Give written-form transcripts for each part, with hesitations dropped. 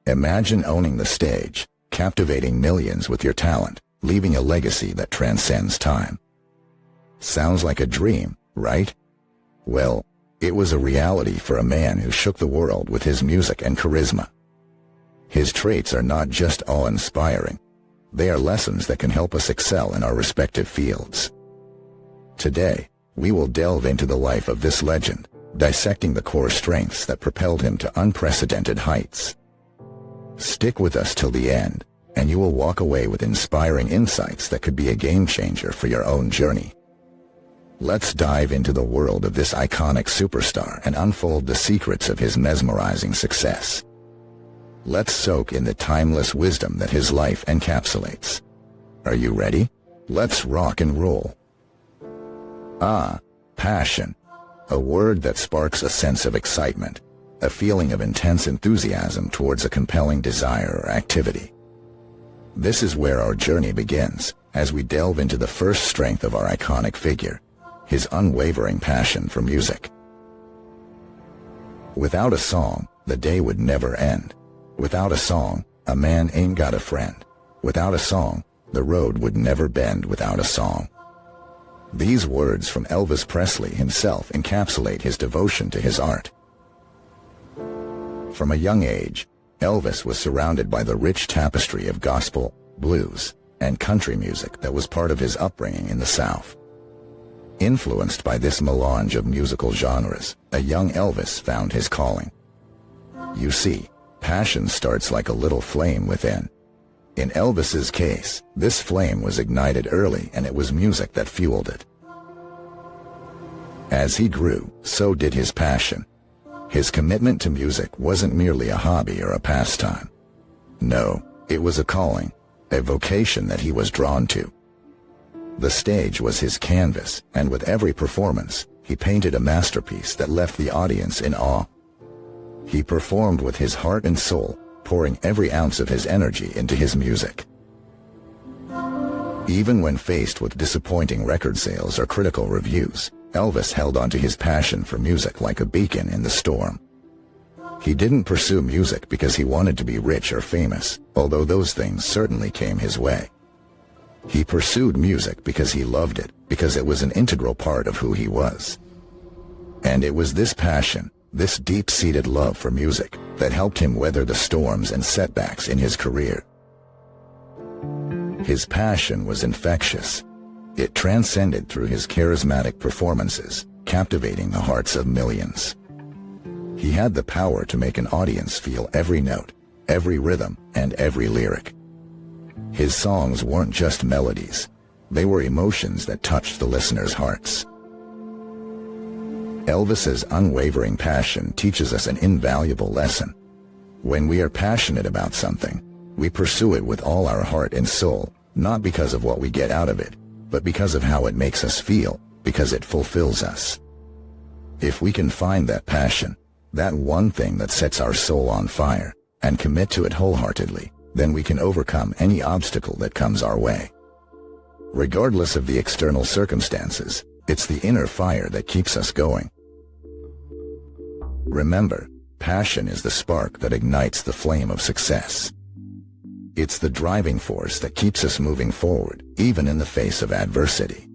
Imagine owning the stage, captivating millions with your talent, leaving a legacy that transcends time. Sounds like a dream, right? Well, it was a reality for a man who shook the world with his music and charisma. His traits are not just awe-inspiring. They are lessons that can help us excel in our respective fields. Today, we will delve into the life of this legend, dissecting the core strengths that propelled him to unprecedented heights. Stick with us till the end, and you will walk away with inspiring insights that could be a game-changer for your own journey. Let's dive into the world of this iconic superstar and unfold the secrets of his mesmerizing success. Let's soak in the timeless wisdom that his life encapsulates. Are you ready? Let's rock and roll. Passion. A word that sparks a sense of excitement, a feeling of intense enthusiasm towards a compelling desire or activity. This is where our journey begins, as we delve into the first strength of our iconic figure, his unwavering passion for music. Without a song, the day would never end. Without a song, a man ain't got a friend. Without a song, the road would never bend without a song. These words from Elvis Presley himself encapsulate his devotion to his art. From a young age, Elvis was surrounded by the rich tapestry of gospel, blues, and country music that was part of his upbringing in the South. Influenced by this melange of musical genres, a young Elvis found his calling. You see, passion starts like a little flame within. In Elvis's case, this flame was ignited early, and it was music that fueled it. As he grew, so did his passion. His commitment to music wasn't merely a hobby or a pastime. No, it was a calling, a vocation that he was drawn to. The stage was his canvas, and with every performance, he painted a masterpiece that left the audience in awe. He performed with his heart and soul, pouring every ounce of his energy into his music. Even when faced with disappointing record sales or critical reviews, Elvis held on to his passion for music like a beacon in the storm. He didn't pursue music because he wanted to be rich or famous, although those things certainly came his way. He pursued music because he loved it, because it was an integral part of who he was. And it was this passion, this deep-seated love for music, that helped him weather the storms and setbacks in his career. His passion was infectious. It transcended through his charismatic performances, captivating the hearts of millions. He had the power to make an audience feel every note, every rhythm, and every lyric. His songs weren't just melodies. They were emotions that touched the listeners' hearts. Elvis's unwavering passion teaches us an invaluable lesson. When we are passionate about something, we pursue it with all our heart and soul, not because of what we get out of it, but because of how it makes us feel, because it fulfills us. If we can find that passion, that one thing that sets our soul on fire, and commit to it wholeheartedly, then we can overcome any obstacle that comes our way. Regardless of the external circumstances, it's the inner fire that keeps us going. Remember, passion is the spark that ignites the flame of success. It's the driving force that keeps us moving forward, even in the face of adversity.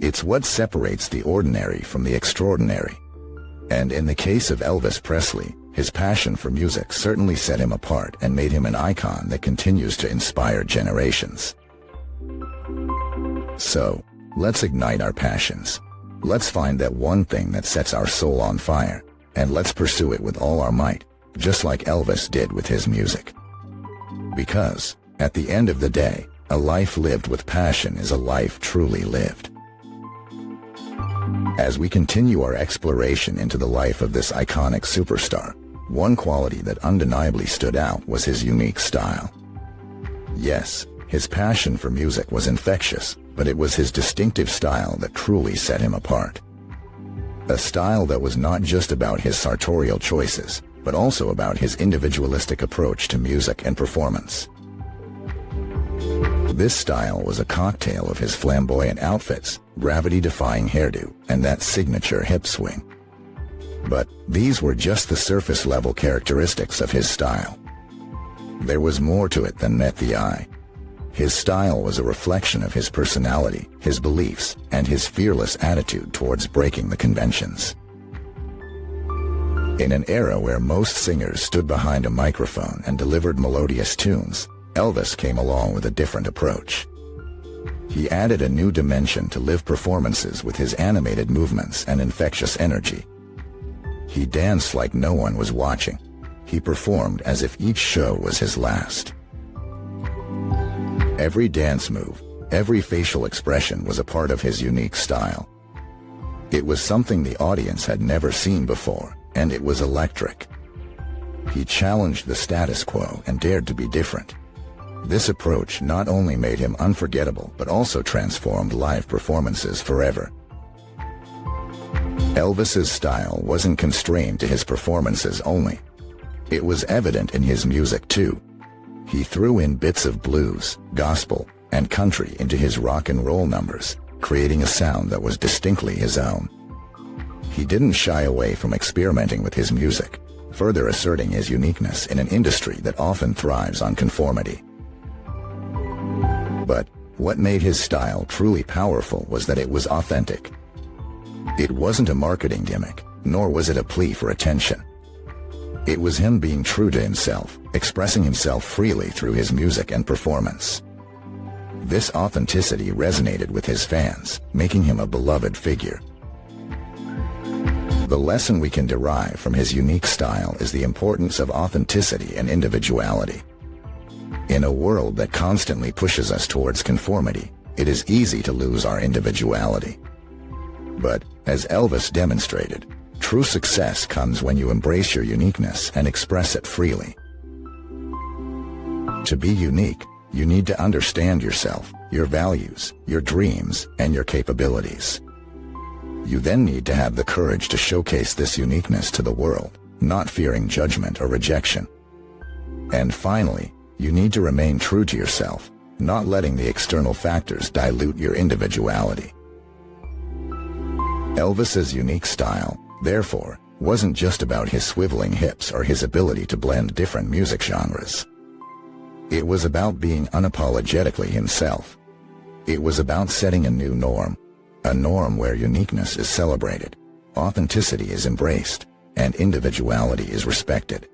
It's what separates the ordinary from the extraordinary. And in the case of Elvis Presley, his passion for music certainly set him apart and made him an icon that continues to inspire generations. So, let's ignite our passions. Let's find that one thing that sets our soul on fire, and let's pursue it with all our might, just like Elvis did with his music. Because, at the end of the day, a life lived with passion is a life truly lived. As we continue our exploration into the life of this iconic superstar, one quality that undeniably stood out was his unique style. Yes, his passion for music was infectious, but it was his distinctive style that truly set him apart. A style that was not just about his sartorial choices, but also about his individualistic approach to music and performance. This style was a cocktail of his flamboyant outfits, gravity-defying hairdo, and that signature hip swing. But these were just the surface-level characteristics of his style. there was more to it than met the eye. His style was a reflection of his personality, his beliefs, and his fearless attitude towards breaking the conventions. In an era where most singers stood behind a microphone and delivered melodious tunes, Elvis came along with a different approach. He added a new dimension to live performances with his animated movements and infectious energy. He danced like no one was watching. He performed as if each show was his last. Every dance move, every facial expression was a part of his unique style. It was something the audience had never seen before, and it was electric. He challenged the status quo and dared to be different. This approach not only made him unforgettable but also transformed live performances forever. Elvis's style wasn't constrained to his performances only. It was evident in his music too. He threw in bits of blues, gospel, and country into his rock and roll numbers, creating a sound that was distinctly his own. He didn't shy away from experimenting with his music, further asserting his uniqueness in an industry that often thrives on conformity. But what made his style truly powerful was that it was authentic. It wasn't a marketing gimmick, nor was it a plea for attention. It was him being true to himself, expressing himself freely through his music and performance. This authenticity resonated with his fans, making him a beloved figure. The lesson we can derive from his unique style is the importance of authenticity and individuality. In a world that constantly pushes us towards conformity, it is easy to lose our individuality. But, as Elvis demonstrated, true success comes when you embrace your uniqueness and express it freely. To be unique, you need to understand yourself, your values, your dreams, and your capabilities. You then need to have the courage to showcase this uniqueness to the world, not fearing judgment or rejection. And finally, you need to remain true to yourself, not letting the external factors dilute your individuality. Elvis's unique style, therefore, wasn't just about his swiveling hips or his ability to blend different music genres. It was about being unapologetically himself. It was about setting a new norm, a norm where uniqueness is celebrated, authenticity is embraced, and individuality is respected.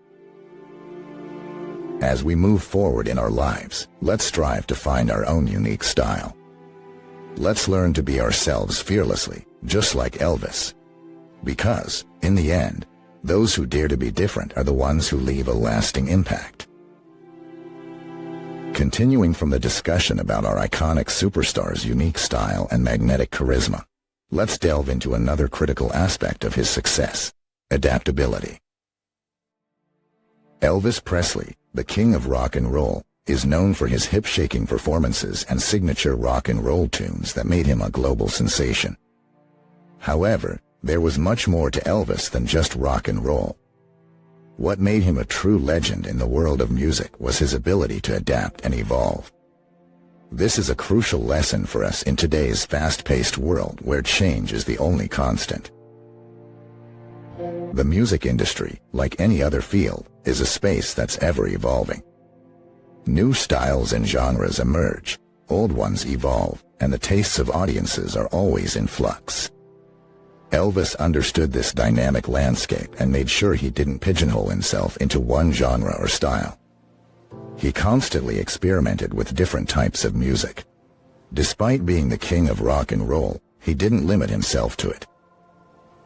As we move forward in our lives, let's strive to find our own unique style. Let's learn to be ourselves fearlessly, just like Elvis. Because, in the end, those who dare to be different are the ones who leave a lasting impact. Continuing from the discussion about our iconic superstar's unique style and magnetic charisma, let's delve into another critical aspect of his success: adaptability. Elvis Presley, the king of rock and roll, is known for his hip-shaking performances and signature rock and roll tunes that made him a global sensation. However, there was much more to Elvis than just rock and roll. What made him a true legend in the world of music was his ability to adapt and evolve. This is a crucial lesson for us in today's fast-paced world where change is the only constant. The music industry, like any other field, is a space that's ever-evolving. New styles and genres emerge, old ones evolve, and the tastes of audiences are always in flux. Elvis understood this dynamic landscape and made sure he didn't pigeonhole himself into one genre or style. He constantly experimented with different types of music. Despite being the king of rock and roll, he didn't limit himself to it.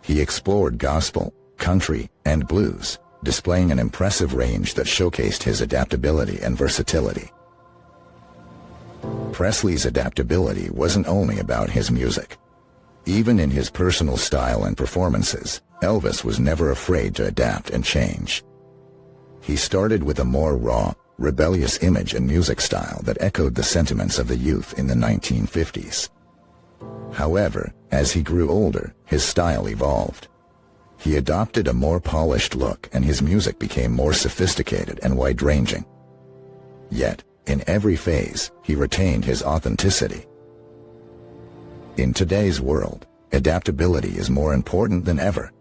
He explored gospel, country, and blues, displaying an impressive range that showcased his adaptability and versatility. Presley's adaptability wasn't only about his music. Even in his personal style and performances, Elvis was never afraid to adapt and change. He started with a more raw, rebellious image and music style that echoed the sentiments of the youth in the 1950s. However, as he grew older, his style evolved. He adopted a more polished look and his music became more sophisticated and wide-ranging. Yet, in every phase, he retained his authenticity. In today's world, adaptability is more important than ever.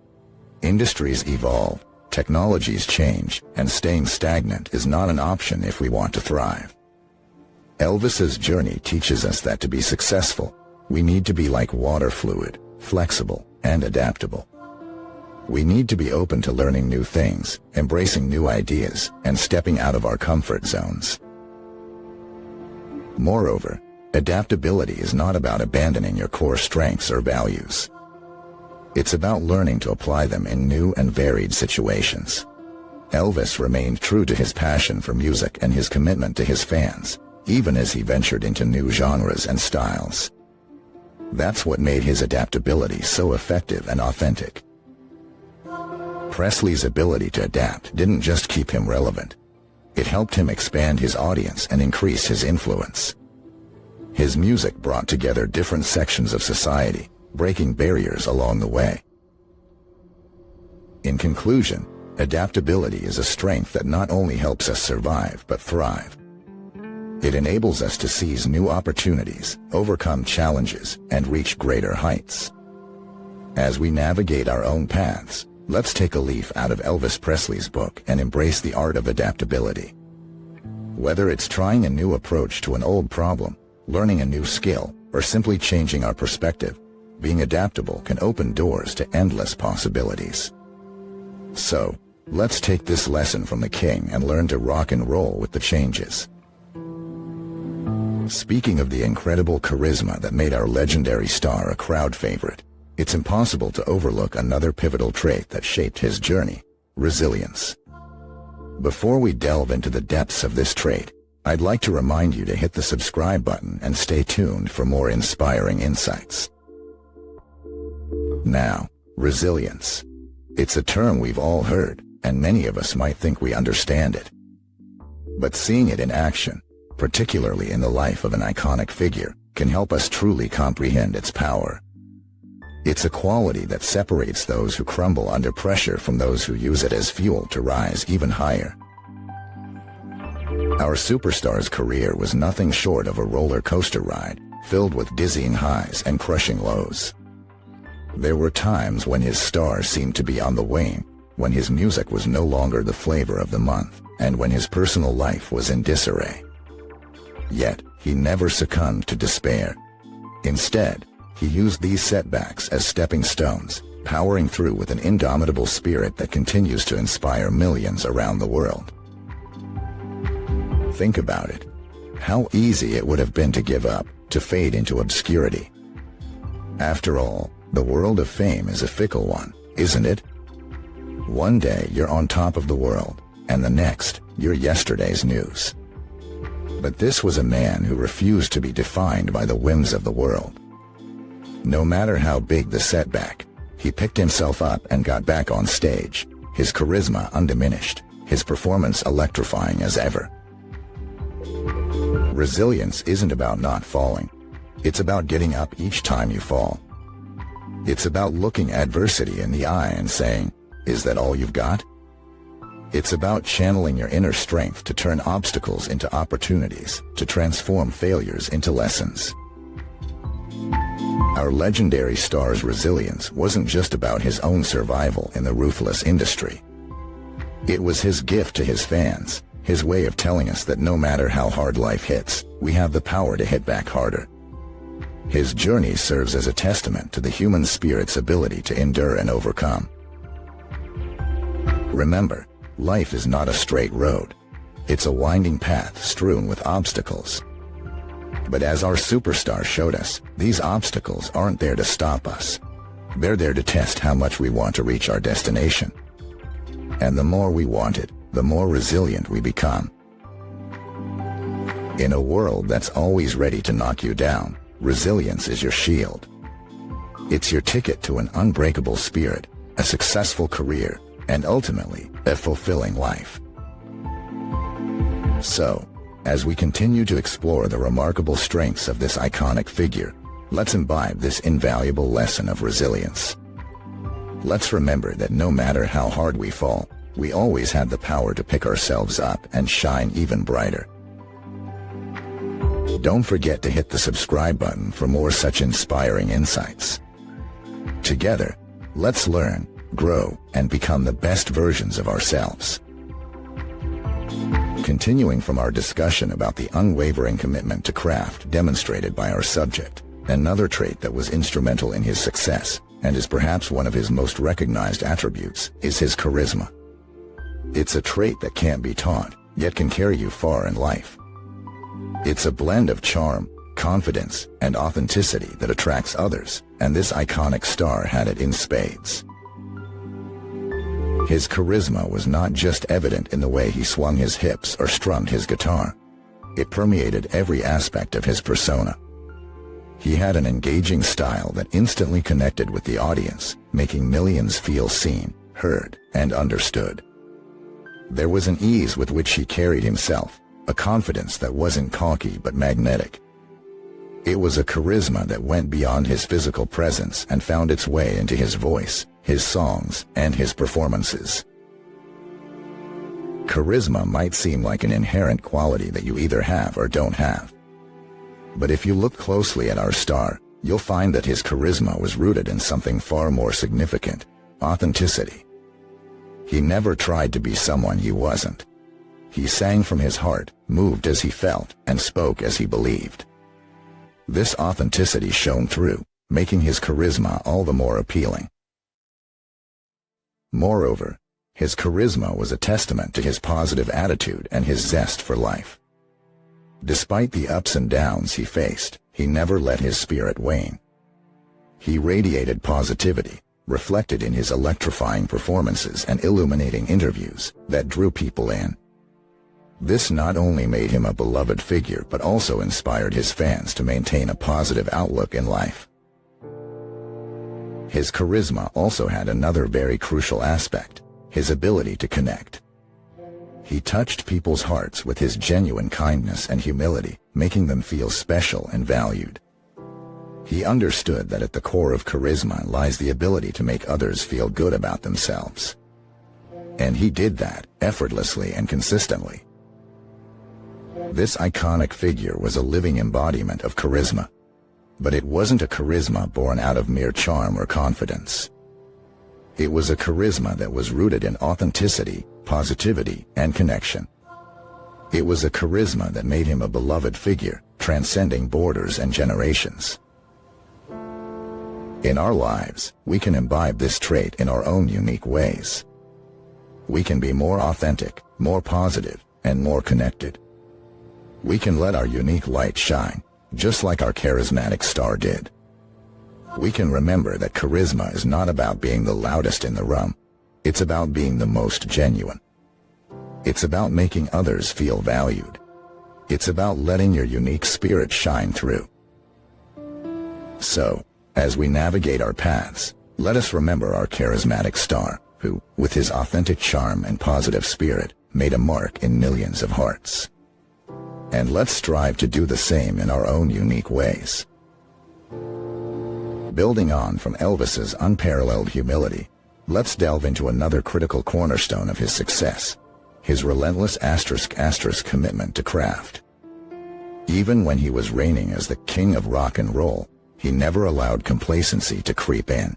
Industries evolve, Technologies change, and staying stagnant is not an option if we want to thrive. Elvis's journey teaches us that to be successful, we need to be like water fluid, flexible, and adaptable. We need to be open to learning new things, embracing new ideas, and stepping out of our comfort zones. Moreover, adaptability is not about abandoning your core strengths or values. It's about learning to apply them in new and varied situations. Elvis remained true to his passion for music and his commitment to his fans, even as he ventured into new genres and styles. That's what made his adaptability so effective and authentic. Presley's ability to adapt didn't just keep him relevant. It helped him expand his audience and increase his influence. His music brought together different sections of society, breaking barriers along the way. In conclusion, adaptability is a strength that not only helps us survive but thrive. It enables us to seize new opportunities, overcome challenges, and reach greater heights. As we navigate our own paths, let's take a leaf out of Elvis Presley's book and embrace the art of adaptability. Whether it's trying a new approach to an old problem, learning a new skill, or simply changing our perspective, being adaptable can open doors to endless possibilities. So, let's take this lesson from the king and learn to rock and roll with the changes. Speaking of the incredible charisma that made our legendary star a crowd favorite, it's impossible to overlook another pivotal trait that shaped his journey: resilience. Before we delve into the depths of this trait, I'd like to remind you to hit the subscribe button and stay tuned for more inspiring insights. Now, resilience. It's a term we've all heard, and many of us might think we understand it. But seeing it in action, particularly in the life of an iconic figure, can help us truly comprehend its power. It's a quality that separates those who crumble under pressure from those who use it as fuel to rise even higher. Our superstar's career was nothing short of a roller coaster ride, filled with dizzying highs and crushing lows. There were times when his star seemed to be on the wane, when his music was no longer the flavor of the month, and when his personal life was in disarray. Yet, he never succumbed to despair. Instead, he used these setbacks as stepping stones, powering through with an indomitable spirit that continues to inspire millions around the world. Think about it. How easy it would have been to give up, to fade into obscurity. After all, the world of fame is a fickle one, isn't it? One day you're on top of the world, and the next, you're yesterday's news. But this was a man who refused to be defined by the whims of the world. No matter how big the setback, he picked himself up and got back on stage, his charisma undiminished, his performance electrifying as ever. Resilience isn't about not falling. It's about getting up each time you fall. It's about looking adversity in the eye and saying, "Is that all you've got?" It's about channeling your inner strength to turn obstacles into opportunities, to transform failures into lessons. Our legendary star's resilience wasn't just about his own survival in the ruthless industry. It was his gift to his fans, his way of telling us that no matter how hard life hits, we have the power to hit back harder. His journey serves as a testament to the human spirit's ability to endure and overcome. Remember, life is not a straight road. It's a winding path strewn with obstacles. But as our superstar showed us, these obstacles aren't there to stop us. They're there to test how much we want to reach our destination. And the more we want it, the more resilient we become. In a world that's always ready to knock you down, resilience is your shield. It's your ticket to an unbreakable spirit, a successful career, and ultimately, a fulfilling life. So, as we continue to explore the remarkable strengths of this iconic figure, let's imbibe this invaluable lesson of resilience. Let's remember that no matter how hard we fall, we always have the power to pick ourselves up and shine even brighter. Don't forget to hit the subscribe button for more such inspiring insights. Together, let's learn, grow, and become the best versions of ourselves. Continuing from our discussion about the unwavering commitment to craft demonstrated by our subject, another trait that was instrumental in his success, and is perhaps one of his most recognized attributes, is his charisma. It's a trait that can't be taught, yet can carry you far in life. It's a blend of charm, confidence, and authenticity that attracts others, and this iconic star had it in spades. His charisma was not just evident in the way he swung his hips or strummed his guitar. It permeated every aspect of his persona. He had an engaging style that instantly connected with the audience, making millions feel seen, heard, and understood. There was an ease with which he carried himself, a confidence that wasn't cocky but magnetic. It was a charisma that went beyond his physical presence and found its way into his voice, his songs, and his performances. Charisma might seem like an inherent quality that you either have or don't have. But if you look closely at our star, you'll find that his charisma was rooted in something far more significant: authenticity. He never tried to be someone he wasn't. He sang from his heart, moved as he felt, and spoke as he believed. This authenticity shone through, making his charisma all the more appealing. Moreover, his charisma was a testament to his positive attitude and his zest for life. Despite the ups and downs he faced, he never let his spirit wane. He radiated positivity, reflected in his electrifying performances and illuminating interviews that drew people in. This not only made him a beloved figure but also inspired his fans to maintain a positive outlook in life. His charisma also had another very crucial aspect: his ability to connect. He touched people's hearts with his genuine kindness and humility, making them feel special and valued. He understood that at the core of charisma lies the ability to make others feel good about themselves. And he did that effortlessly and consistently. This iconic figure was a living embodiment of charisma. But it wasn't a charisma born out of mere charm or confidence. It was a charisma that was rooted in authenticity, positivity, and connection. It was a charisma that made him a beloved figure, transcending borders and generations. In our lives, we can imbibe this trait in our own unique ways. We can be more authentic, more positive, and more connected. We can let our unique light shine, just like our charismatic star did. We can remember that charisma is not about being the loudest in the room. It's about being the most genuine. It's about making others feel valued. It's about letting your unique spirit shine through. So, as we navigate our paths, let us remember our charismatic star, who, with his authentic charm and positive spirit, made a mark in millions of hearts. And let's strive to do the same in our own unique ways. Building on from Elvis's unparalleled humility, let's delve into another critical cornerstone of his success: his relentless *** commitment to craft. Even when he was reigning as the king of rock and roll, he never allowed complacency to creep in.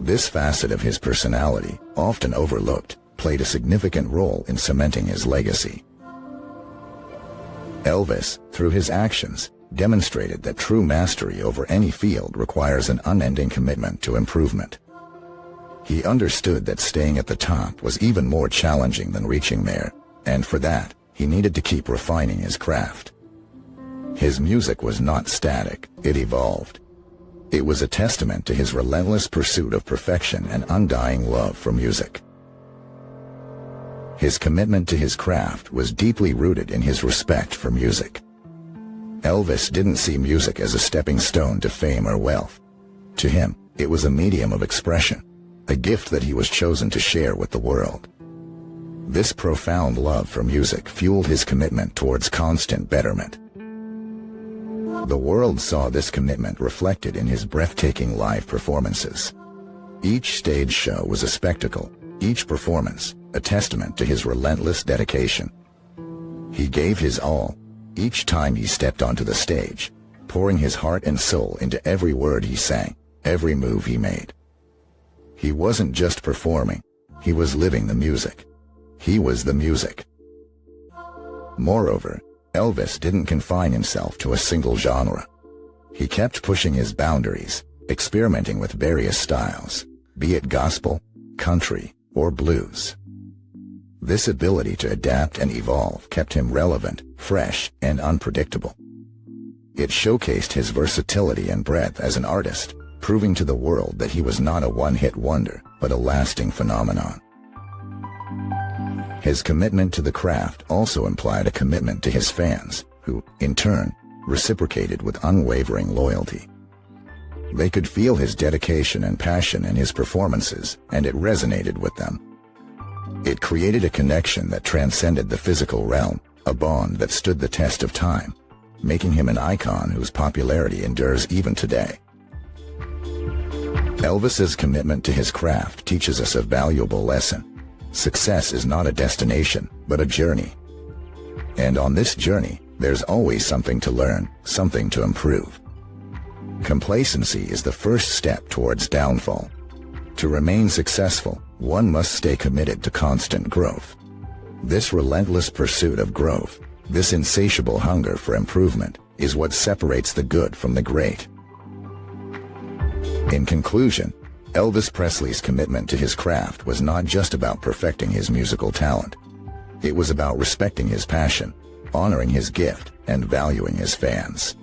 This facet of his personality, often overlooked, played a significant role in cementing his legacy. Elvis, through his actions, demonstrated that true mastery over any field requires an unending commitment to improvement. He understood that staying at the top was even more challenging than reaching there, and for that, he needed to keep refining his craft. His music was not static, it evolved. It was a testament to his relentless pursuit of perfection and undying love for music. His commitment to his craft was deeply rooted in his respect for music. Elvis didn't see music as a stepping stone to fame or wealth. To him, it was a medium of expression, a gift that he was chosen to share with the world. This profound love for music fueled his commitment towards constant betterment. The world saw this commitment reflected in his breathtaking live performances. Each stage show was a spectacle, each performance a testament to his relentless dedication. He gave his all, each time he stepped onto the stage, pouring his heart and soul into every word he sang, every move he made. He wasn't just performing, he was living the music. He was the music. Moreover, Elvis didn't confine himself to a single genre. He kept pushing his boundaries, experimenting with various styles, be it gospel, country, or blues. This ability to adapt and evolve kept him relevant, fresh, and unpredictable. It showcased his versatility and breadth as an artist, proving to the world that he was not a one-hit wonder, but a lasting phenomenon. His commitment to the craft also implied a commitment to his fans, who, in turn, reciprocated with unwavering loyalty. They could feel his dedication and passion in his performances, and it resonated with them. It created a connection that transcended the physical realm, a bond that stood the test of time, making him an icon whose popularity endures even today. Elvis's commitment to his craft teaches us a valuable lesson. Success is not a destination, but a journey. And on this journey, there's always something to learn, something to improve. Complacency is the first step towards downfall. To remain successful, one must stay committed to constant growth. This relentless pursuit of growth, this insatiable hunger for improvement, is what separates the good from the great. In conclusion, Elvis Presley's commitment to his craft was not just about perfecting his musical talent. It was about respecting his passion, honoring his gift, and valuing his fans.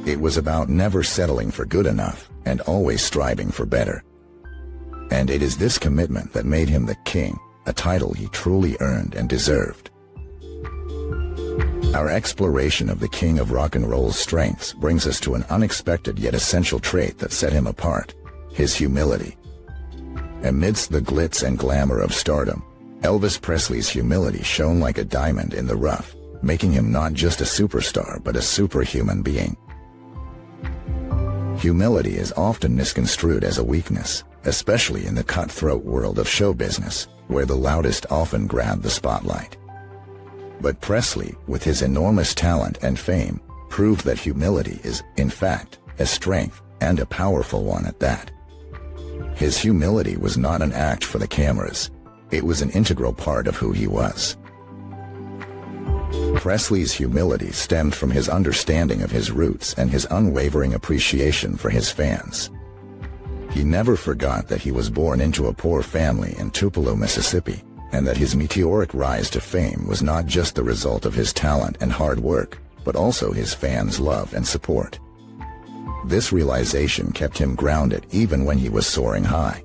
It was about never settling for good enough and always striving for better. And it is this commitment that made him the king, a title he truly earned and deserved. Our exploration of the king of rock and roll's strengths brings us to an unexpected yet essential trait that set him apart: his humility. Amidst the glitz and glamour of stardom, Elvis Presley's humility shone like a diamond in the rough, making him not just a superstar but a superhuman being. Humility is often misconstrued as a weakness, especially in the cutthroat world of show business, where the loudest often grab the spotlight. But Presley, with his enormous talent and fame, proved that humility is, in fact, a strength, and a powerful one at that. His humility was not an act for the cameras. It was an integral part of who he was. Presley's humility stemmed from his understanding of his roots and his unwavering appreciation for his fans. He never forgot that he was born into a poor family in Tupelo, Mississippi, and that his meteoric rise to fame was not just the result of his talent and hard work, but also his fans' love and support. This realization kept him grounded even when he was soaring high.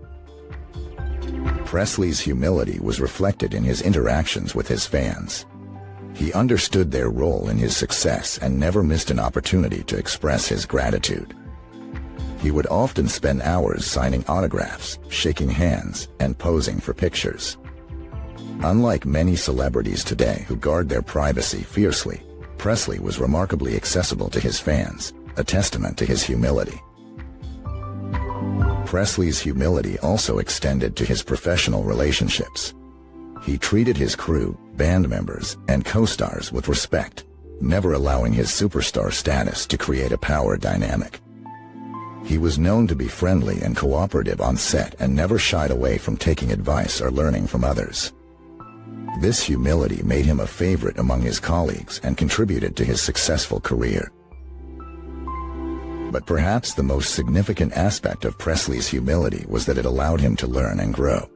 Presley's humility was reflected in his interactions with his fans. He understood their role in his success and never missed an opportunity to express his gratitude. He would often spend hours signing autographs, shaking hands, and posing for pictures. Unlike many celebrities today who guard their privacy fiercely, Presley was remarkably accessible to his fans, a testament to his humility. Presley's humility also extended to his professional relationships. He treated his crew, band members, and co-stars with respect, never allowing his superstar status to create a power dynamic. He was known to be friendly and cooperative on set and never shied away from taking advice or learning from others. This humility made him a favorite among his colleagues and contributed to his successful career. But perhaps the most significant aspect of Presley's humility was that it allowed him to learn and grow.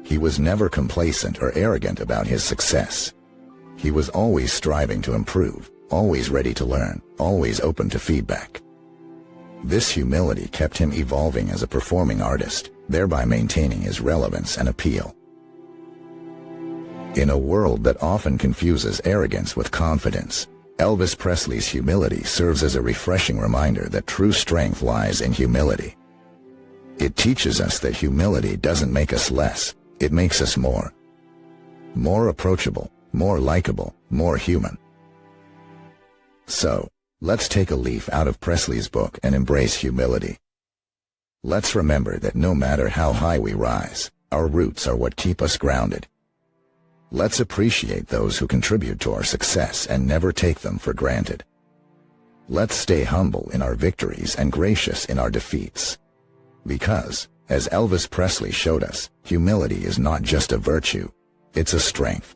He was never complacent or arrogant about his success. He was always striving to improve, always ready to learn, always open to feedback. This humility kept him evolving as a performing artist, thereby maintaining his relevance and appeal. In a world that often confuses arrogance with confidence, Elvis Presley's humility serves as a refreshing reminder that true strength lies in humility. It teaches us that humility doesn't make us less, it makes us more. More approachable, more likable, more human. So, let's take a leaf out of Presley's book and embrace humility. Let's remember that no matter how high we rise, our roots are what keep us grounded. Let's appreciate those who contribute to our success and never take them for granted. Let's stay humble in our victories and gracious in our defeats. Because, As Elvis Presley showed us, humility is not just a virtue, it's a strength.